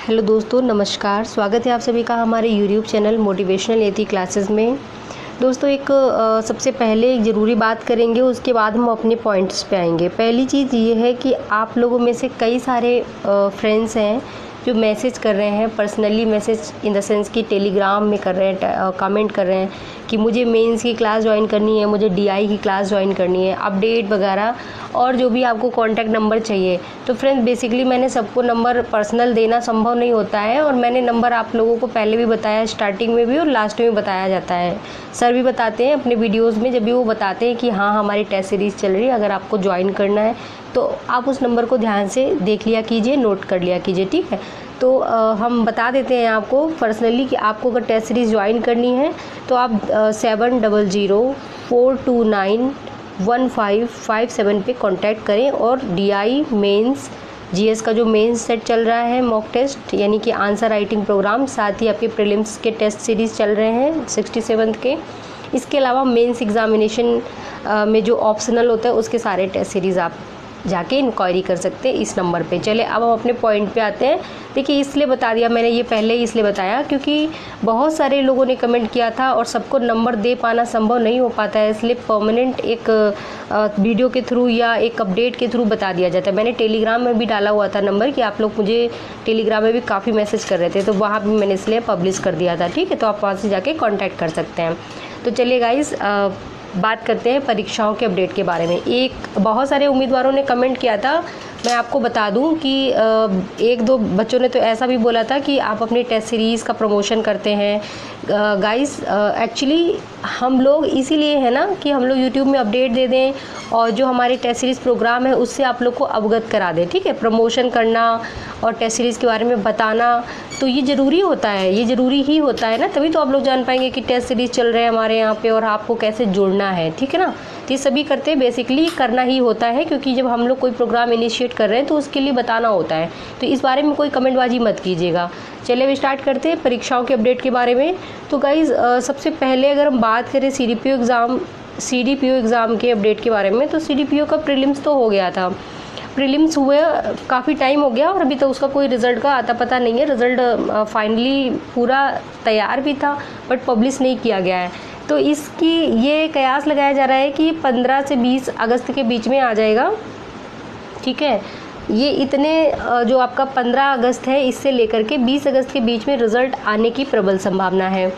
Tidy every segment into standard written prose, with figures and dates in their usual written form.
Hello दोस्तों, नमस्कार। स्वागत है आप सभी का हमारे यूट्यूब चैनल मोटिवेशनल एथी क्लासेस में। दोस्तों एक सबसे पहले एक ज़रूरी बात करेंगे, उसके बाद हम अपने पॉइंट्स पे आएंगे। पहली चीज़ ये है कि आप लोगों में से कई सारे फ्रेंड्स हैं जो मैसेज कर रहे हैं, personally message in the sense कि टेलीग्राम में कर रहे हैं, कमेंट कर रहे हैं कि मुझे मेंस की क्लास ज्वाइन करनी है, मुझे डीआई की क्लास ज्वाइन करनी है, अपडेट वगैरह और जो भी आपको कॉन्टैक्ट नंबर चाहिए। तो फ्रेंड्स बेसिकली मैंने सबको नंबर पर्सनल देना संभव नहीं होता है और मैंने नंबर आप लोगों को पहले भी बताया, स्टार्टिंग में भी और लास्ट में बताया जाता है। सर भी बताते हैं अपने वीडियोज़ में, जब भी वो बताते हैं कि हाँ हमारी टेस्ट सीरीज़ चल रही है, अगर आपको ज्वाइन करना है तो आप उस नंबर को ध्यान से देख लिया कीजिए, नोट कर लिया कीजिए, ठीक है। तो हम बता देते हैं आपको पर्सनली कि आपको अगर टेस्ट सीरीज़ ज्वाइन करनी है तो आप 7004291557 पे कांटेक्ट करें और डीआई मेंस जीएस का जो मेंस सेट चल रहा है, मॉक टेस्ट यानी कि आंसर राइटिंग प्रोग्राम, साथ ही आपके प्रीलिम्स के टेस्ट सीरीज़ चल रहे हैं 67 के। इसके अलावा मेंस एग्जामिनेशन में जो ऑप्शनल होता है उसके सारे टेस्ट सीरीज़ आप जाके इंक्वायरी कर सकते हैं इस नंबर पे। चले अब हम अपने पॉइंट पे आते हैं। देखिए इसलिए बता दिया मैंने, ये पहले ही इसलिए बताया क्योंकि बहुत सारे लोगों ने कमेंट किया था और सबको नंबर दे पाना संभव नहीं हो पाता है, इसलिए परमानेंट एक वीडियो के थ्रू या एक अपडेट के थ्रू बता दिया जाता है। मैंने टेलीग्राम में भी डाला हुआ था नंबर कि आप लोग मुझे टेलीग्राम में भी काफ़ी मैसेज कर रहे थे, तो वहाँ भी मैंने इसलिए पब्लिश कर दिया था, ठीक है। तो आप वहाँ से जाके कॉन्टैक्ट कर सकते हैं। तो चलिए गाइज़ बात करते हैं परीक्षाओं के अपडेट के बारे में। बहुत सारे उम्मीदवारों ने कमेंट किया था, मैं आपको बता दूं कि एक दो बच्चों ने तो ऐसा भी बोला था कि आप अपनी टेस्ट सीरीज़ का प्रमोशन करते हैं। गाइस एक्चुअली हम लोग इसीलिए है ना कि हम लोग यूट्यूब में अपडेट दे दें और जो हमारे टेस्ट सीरीज़ प्रोग्राम है उससे आप लोग को अवगत करा दें, ठीक है। प्रमोशन करना और टेस्ट सीरीज़ के बारे में बताना तो ये ज़रूरी होता है, ये ज़रूरी ही होता है ना, तभी तो आप लोग जान पाएंगे कि टेस्ट सीरीज़ चल रहे हैं हमारे यहाँ पे और आपको कैसे जुड़ना है, ठीक है ना। तो ये सभी करते हैं, बेसिकली करना ही होता है क्योंकि जब हम लोग कोई प्रोग्राम इनिशिएट कर रहे हैं तो उसके लिए बताना होता है। तो इस बारे में कोई कमेंटबाजी मत कीजिएगा। चलिए अब स्टार्ट करते हैं परीक्षाओं के अपडेट के बारे में। तो गाइज़ सबसे पहले अगर हम बात करें सीडीपीओ एग्ज़ाम के अपडेट के बारे में, तो सीडीपीओ का प्रीलिम्स तो हो गया था, प्रीलिम्स हुए काफ़ी टाइम हो गया और अभी तक उसका कोई रिज़ल्ट का आता पता नहीं है। रिज़ल्ट फाइनली पूरा तैयार भी था बट पब्लिश नहीं किया गया है। तो इसकी ये कयास लगाया जा रहा है कि 15 से 20 अगस्त के बीच में आ जाएगा, ठीक है। ये इतने जो आपका 15 अगस्त है इससे लेकर के 20 अगस्त के बीच में रिज़ल्ट आने की प्रबल संभावना है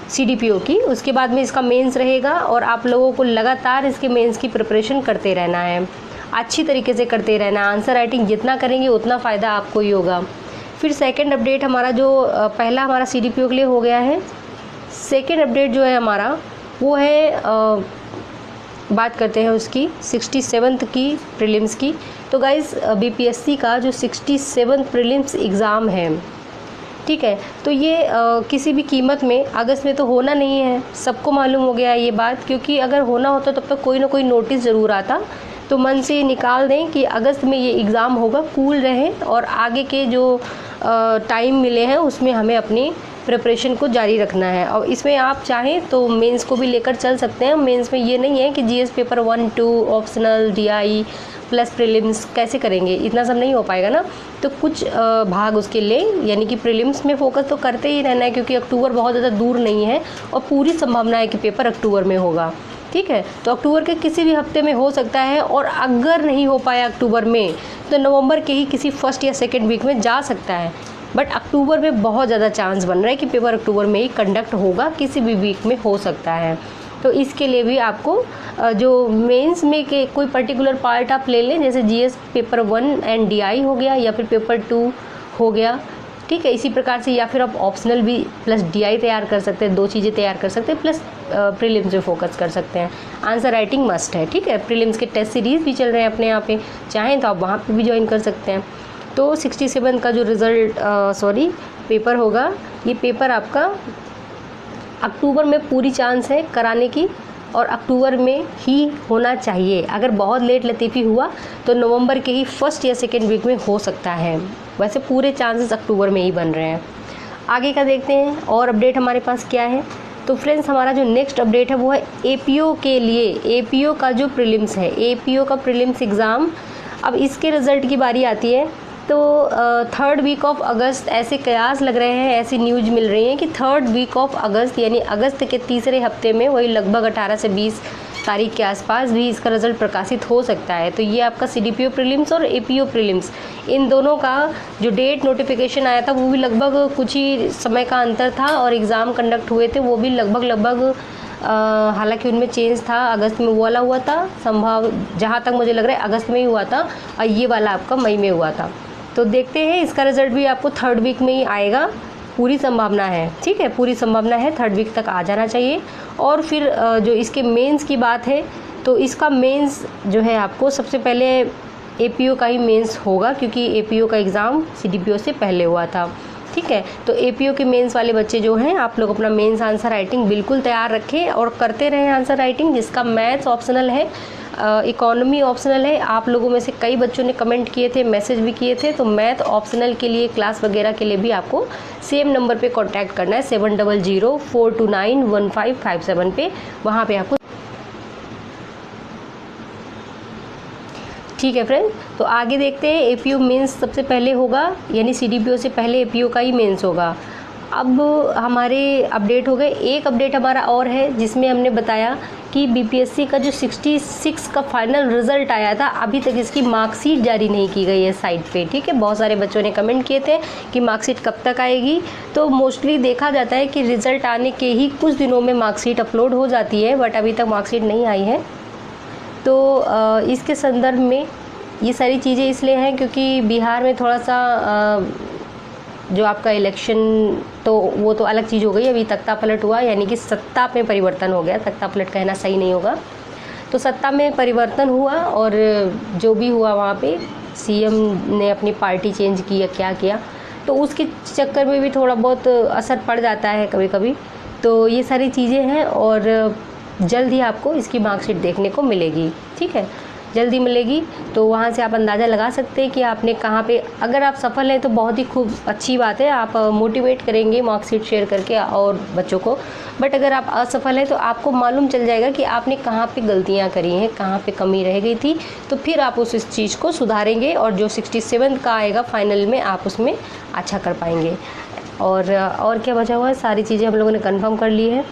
सीडीपीओ की। उसके बाद में इसका मेंस रहेगा और आप लोगों को लगातार इसके मेंस की प्रिपरेशन करते रहना है, अच्छी तरीके से करते रहना है। आंसर राइटिंग जितना करेंगे उतना फ़ायदा आपको ही होगा। फिर सेकंड अपडेट हमारा जो पहला हमारा सीडीपीओ के लिए हो गया है, सेकंड अपडेट जो है हमारा वो है बात करते हैं उसकी 67th की प्रीलिम्स की। तो गाइज़ बीपीएससी का जो 67th प्रीलिम्स एग्ज़ाम है, ठीक है, तो ये किसी भी कीमत में अगस्त में तो होना नहीं है, सबको मालूम हो गया है ये बात, क्योंकि अगर होना होता तब तक कोई ना कोई नोटिस ज़रूर आता। तो मन से निकाल दें कि अगस्त में ये एग्ज़ाम होगा, कूल रहें और आगे के जो टाइम मिले हैं उसमें हमें अपनी प्रिपरेशन को जारी रखना है। और इसमें आप चाहें तो मेंस को भी लेकर चल सकते हैं। मेंस में ये नहीं है कि GS paper 1, 2 optional, DI plus prelims कैसे करेंगे, इतना सब नहीं हो पाएगा ना। तो कुछ भाग उसके लिए यानी कि प्रीलिम्स में फोकस तो करते ही रहना है क्योंकि अक्टूबर बहुत ज़्यादा दूर नहीं है और पूरी संभावना है कि पेपर अक्टूबर में होगा, ठीक है। तो अक्टूबर के किसी भी हफ्ते में हो सकता है और अगर नहीं हो पाया अक्टूबर में तो नवंबर के ही किसी फर्स्ट या सेकेंड वीक में जा सकता है। बट अक्टूबर में बहुत ज़्यादा चांस बन रहा है कि पेपर अक्टूबर में ही कंडक्ट होगा, किसी भी वीक में हो सकता है। तो इसके लिए भी आपको जो मेंस में के कोई पर्टिकुलर पार्ट आप ले लें, जैसे जीएस पेपर 1 एंड डीआई हो गया या फिर पेपर 2 हो गया, ठीक है। इसी प्रकार से या फिर आप ऑप्शनल भी प्लस डीआई तैयार कर सकते हैं, 2 चीज़ें तैयार कर सकते हैं, प्लस प्रीलिम्स पे फोकस कर सकते हैं। आंसर राइटिंग मस्ट है, ठीक है। प्रीलिम्स के टेस्ट सीरीज़ भी चल रहे हैं अपने यहाँ पे, चाहें तो आप वहाँ पे भी ज्वाइन कर सकते हैं। तो 67 का जो पेपर होगा, ये पेपर आपका अक्टूबर में पूरी चांस है कराने की और अक्टूबर में ही होना चाहिए। अगर बहुत लेट लतीफ़ी हुआ तो नवंबर के ही फर्स्ट या सेकेंड वीक में हो सकता है, वैसे पूरे चांसेस अक्टूबर में ही बन रहे हैं। आगे का देखते हैं और अपडेट हमारे पास क्या है। तो फ्रेंड्स हमारा जो नेक्स्ट अपडेट है वो है एपीओ के लिए, एपीओ का जो प्रीलिम्स है, एपीओ का प्रीलिम्स एग्ज़ाम। अब इसके रिज़ल्ट की बारी आती है तो 3rd वीक ऑफ अगस्त ऐसे कयास लग रहे हैं, ऐसी न्यूज़ मिल रही है कि 3rd वीक ऑफ अगस्त यानी अगस्त के तीसरे हफ्ते में, वही लगभग 18 से 20 तारीख के आसपास भी इसका रिज़ल्ट प्रकाशित हो सकता है। तो ये आपका CDPO प्रीलिम्स और APO प्रीलिम्स, इन दोनों का जो डेट नोटिफिकेशन आया था वो भी लगभग कुछ ही समय का अंतर था, और एग्ज़ाम कंडक्ट हुए थे वो भी लगभग हालांकि उनमें चेंज था, अगस्त में वो वाला हुआ था, संभव जहाँ तक मुझे लग रहा है अगस्त में ही हुआ था, और ये वाला आपका मई में हुआ था। तो देखते हैं, इसका रिज़ल्ट भी आपको 3rd वीक में ही आएगा, पूरी संभावना है, ठीक है, पूरी संभावना है, 3rd वीक तक आ जाना चाहिए। और फिर जो इसके मेंस की बात है, तो इसका मेंस जो है आपको सबसे पहले APO का ही मेंस होगा, क्योंकि APO का एग्ज़ाम CDPO से पहले हुआ था, ठीक है। तो APO के मेंस वाले बच्चे जो हैं, आप लोग अपना मेंस आंसर राइटिंग बिल्कुल तैयार रखें और करते रहें आंसर राइटिंग, जिसका मैथ्स ऑप्शनल है, इकोनॉमी ऑप्शनल है। आप लोगों में से कई बच्चों ने कमेंट किए थे, मैसेज भी किए थे, तो मैथ ऑप्शनल के लिए, क्लास वगैरह के लिए भी आपको सेम नंबर पे कांटेक्ट करना है, 7004291557 पे, वहाँ पे आपको, ठीक है फ्रेंड्स। तो आगे देखते हैं, APO मेंस सबसे पहले होगा, यानी CDPO से पहले APO का ही मेंस होगा। अब हमारे अपडेट हो गए, एक अपडेट हमारा और है जिसमें हमने बताया कि BPSC का जो 66 का फाइनल रिज़ल्ट आया था, अभी तक इसकी मार्कशीट जारी नहीं की गई है साइट पे, ठीक है। बहुत सारे बच्चों ने कमेंट किए थे कि मार्कशीट कब तक आएगी, तो मोस्टली देखा जाता है कि रिज़ल्ट आने के ही कुछ दिनों में मार्कशीट अपलोड हो जाती है, बट अभी तक मार्कशीट नहीं आई है। तो इसके संदर्भ में ये सारी चीज़ें इसलिए हैं क्योंकि बिहार में थोड़ा सा जो आपका इलेक्शन, तो वो तो अलग चीज़ हो गई, अभी तख्ता पलट हुआ, यानी कि सत्ता में परिवर्तन हो गया, तख्ता पलट कहना सही नहीं होगा। तो सत्ता में परिवर्तन हुआ, और जो भी हुआ वहाँ पे CM ने अपनी पार्टी चेंज की या क्या किया, तो उसके चक्कर में भी थोड़ा बहुत असर पड़ जाता है कभी कभी। तो ये सारी चीज़ें हैं, और जल्द ही आपको इसकी मार्कशीट देखने को मिलेगी, ठीक है, जल्दी मिलेगी। तो वहाँ से आप अंदाज़ा लगा सकते हैं कि आपने कहाँ पे, अगर आप सफल हैं तो बहुत ही खूब अच्छी बात है, आप मोटिवेट करेंगे मार्कशीट शेयर करके और बच्चों को। बट अगर आप असफल हैं तो आपको मालूम चल जाएगा कि आपने कहाँ पे गलतियाँ करी हैं, कहाँ पे कमी रह गई थी, तो फिर आप उस चीज़ को सुधारेंगे, और जो 67 का आएगा फाइनल में, आप उसमें अच्छा कर पाएंगे। और क्या बचा हुआ है, सारी चीज़ें हम लोगों ने कन्फर्म कर ली है।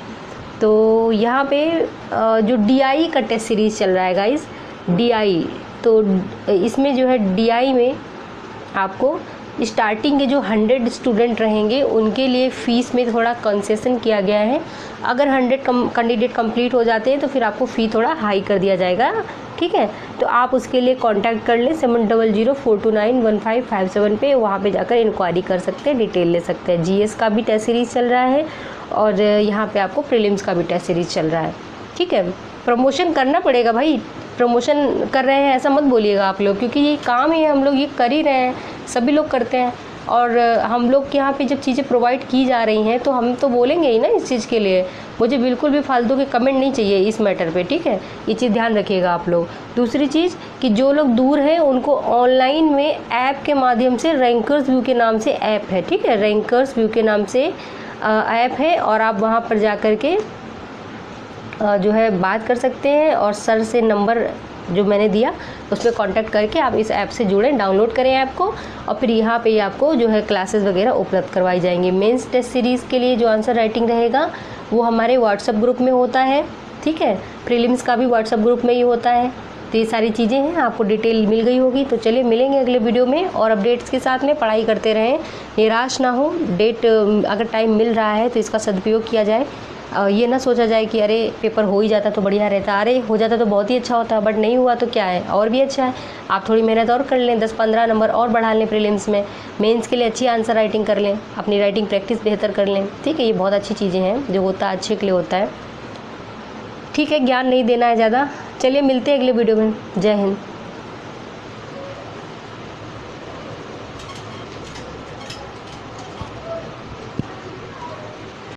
तो यहाँ पे जो DI का टेस्ट सीरीज़ चल रहा है गाइस, DI, तो इसमें जो है DI में आपको स्टार्टिंग के जो 100 स्टूडेंट रहेंगे उनके लिए फ़ीस में थोड़ा कंसेशन किया गया है। अगर 100 कैंडिडेट कंप्लीट हो जाते हैं तो फिर आपको फ़ी थोड़ा हाई कर दिया जाएगा, ठीक है। तो आप उसके लिए कांटेक्ट कर लें 7004291557 पे, वहाँ पे जाकर इंक्वायरी कर सकते हैं, डिटेल ले सकते हैं। GS का भी टेस्ट सीरीज़ चल रहा है, और यहाँ पे आपको प्रीलिम्स का भी टेस्ट सीरीज़ चल रहा है, ठीक है। प्रमोशन करना पड़ेगा भाई, प्रमोशन कर रहे हैं ऐसा मत बोलिएगा आप लोग, क्योंकि ये काम है, हम लोग ये कर ही रहे हैं, सभी लोग करते हैं। और हम लोग के यहाँ पे जब चीज़ें प्रोवाइड की जा रही हैं तो हम तो बोलेंगे ही ना इस चीज़ के लिए। मुझे बिल्कुल भी फालतू के कमेंट नहीं चाहिए इस मैटर पे, ठीक है, ये चीज़ ध्यान रखिएगा आप लोग। दूसरी चीज़ कि जो लोग दूर हैं उनको ऑनलाइन में ऐप के माध्यम से, रैंकर्स व्यू के नाम से ऐप है, ठीक है, रैंकर्स व्यू के नाम से ऐप है, और आप वहाँ पर जा कर के जो है बात कर सकते हैं, और सर से नंबर जो मैंने दिया उस पर कॉन्टैक्ट करके आप इस ऐप से जुड़ें, डाउनलोड करें ऐप को, और फिर यहाँ पे आपको जो है क्लासेस वगैरह उपलब्ध करवाई जाएंगी। मेंस टेस्ट सीरीज़ के लिए जो आंसर राइटिंग रहेगा वो हमारे व्हाट्सएप ग्रुप में होता है, ठीक है, प्रीलिम्स का भी व्हाट्सएप ग्रुप में ही होता है। तो ये सारी चीज़ें हैं, आपको डिटेल मिल गई होगी। तो चलिए मिलेंगे अगले वीडियो में, और अपडेट्स के साथ में पढ़ाई करते रहें, निराश ना हो। डेट अगर टाइम मिल रहा है तो इसका सदुपयोग किया जाए, ये ना सोचा जाए कि अरे पेपर हो ही जाता तो बढ़िया रहता, अरे हो जाता तो बहुत ही अच्छा होता, बट नहीं हुआ तो क्या है, और भी अच्छा है। आप थोड़ी मेहनत और कर लें, 10-15 नंबर और बढ़ा लें प्रीलिम्स में, मेंस के लिए अच्छी आंसर राइटिंग कर लें, अपनी राइटिंग प्रैक्टिस बेहतर कर लें, ठीक है। ये बहुत अच्छी चीज़ें हैं, जो होता है अच्छे के लिए होता है, ठीक है। ज्ञान नहीं देना है ज़्यादा। चलिए मिलते हैं अगले वीडियो में। जय हिंद।